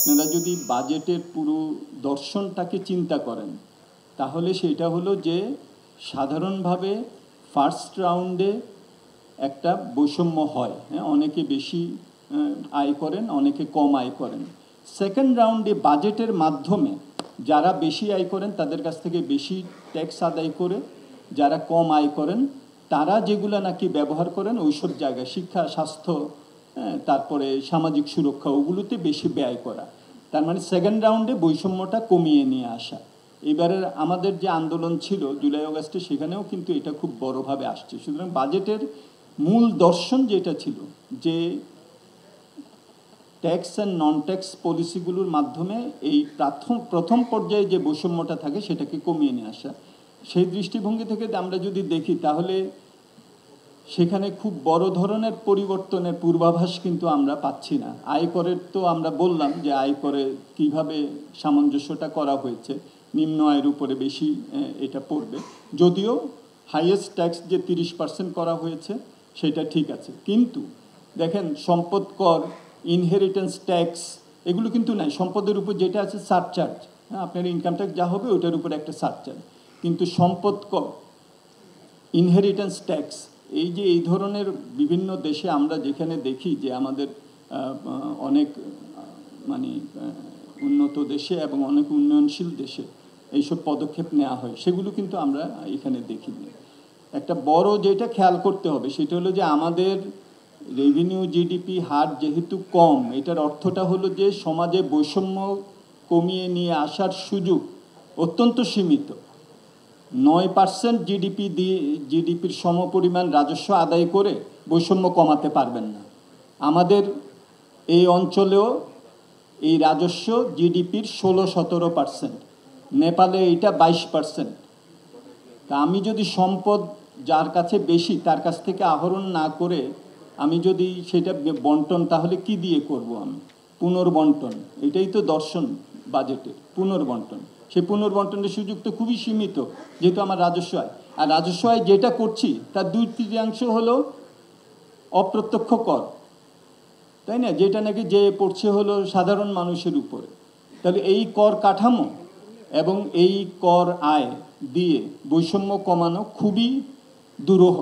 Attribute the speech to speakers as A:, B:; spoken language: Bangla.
A: আপনারা যদি বাজেটের পুরো দর্শনটাকে চিন্তা করেন তাহলে সেটা হলো যে সাধারণভাবে ফার্স্ট রাউন্ডে একটা বৈষম্য হয়, হ্যাঁ, অনেকে বেশি আয় করেন, অনেকে কম আয় করেন। সেকেন্ড রাউন্ডে বাজেটের মাধ্যমে যারা বেশি আয় করেন তাদের কাছ থেকে বেশি ট্যাক্স আদায় করে, যারা কম আয় করেন তারা যেগুলো নাকি ব্যবহার করেন ওইসব জায়গায় শিক্ষা, স্বাস্থ্য, তারপরে সামাজিক সুরক্ষা, ওগুলোতে বেশি ব্যয় করা। তার মানে সেকেন্ড রাউন্ডে বৈষম্যটা কমিয়ে নিয়ে আসা। এবারের আমাদের যে আন্দোলন ছিল জুলাই অগাস্টে, সেখানেও কিন্তু এটা খুব বড়ভাবে আসছে। সুতরাং বাজেটের মূল দর্শন যেটা ছিল যে ট্যাক্স অ্যান্ড নন ট্যাক্স পলিসিগুলোর মাধ্যমে এই প্রথম পর্যায়ে যে বৈষম্যটা থাকে সেটাকে কমিয়ে নিয়ে আসা, সেই দৃষ্টিভঙ্গি থেকে আমরা যদি দেখি তাহলে সেখানে খুব বড় ধরনের পরিবর্তনের পূর্বাভাস কিন্তু আমরা পাচ্ছি না। আয়করের তো আমরা বললাম যে আয়করে কিভাবে সামঞ্জস্যটা করা হয়েছে, নিম্ন আয়ের উপরে বেশি এটা পড়বে, যদিও হাইয়েস্ট ট্যাক্স যে 30% করা হয়েছে সেটা ঠিক আছে, কিন্তু দেখেন সম্পদ কর, ইনহেরিটেন্স ট্যাক্স এগুলো কিন্তু নাই। সম্পদের উপর যেটা আছে সারচার্জ, হ্যাঁ, আপনার ইনকাম ট্যাক্স যা হবে ওইটার উপর একটা সারচার্জ, কিন্তু সম্পদ কর, ইনহেরিটেন্স ট্যাক্স, এই যে এই ধরনের বিভিন্ন দেশে আমরা যেখানে দেখি যে আমাদের অনেক মানে উন্নত দেশে এবং অনেক উন্নয়নশীল দেশে এইসব পদক্ষেপ নেওয়া হয়, সেগুলো কিন্তু আমরা এখানে দেখিনি। একটা বড় যেটা খেয়াল করতে হবে সেটা হলো যে আমাদের রেভিনিউ জিডিপি হার যেহেতু কম, এটার অর্থটা হলো যে সমাজে বৈষম্য কমিয়ে নিয়ে আসার সুযোগ অত্যন্ত সীমিত। 9% জিডিপি দিয়ে জিডিপির সমপরিমাণ রাজস্ব আদায় করে বৈষম্য কমাতে পারবেন না। আমাদের এই অঞ্চলেও এই রাজস্ব জিডিপির 16-17%, নেপালে এটা 22%। তা আমি যদি সম্পদ যার কাছে বেশি তার কাছ থেকে আহরণ না করে আমি যদি সেটা বন্টন, তাহলে কি দিয়ে করব আমি? পুনর্বন্টন, এটাই তো দর্শন বাজেটের, পুনর্বন্টন। সেই পুনর্বন্টনের সুযোগ তো খুবই সীমিত যেহেতু আমার রাজস্ব আয়, আর রাজস্ব আয় যেটা করছি তার 2/3 হলো অপ্রত্যক্ষ কর, তাই না, যেটা নাকি যে পড়ছে হলো সাধারণ মানুষের উপরে। তাহলে এই কর কাঠামো এবং এই কর আয় দিয়ে বৈষম্য কমানো খুবই দুরূহ।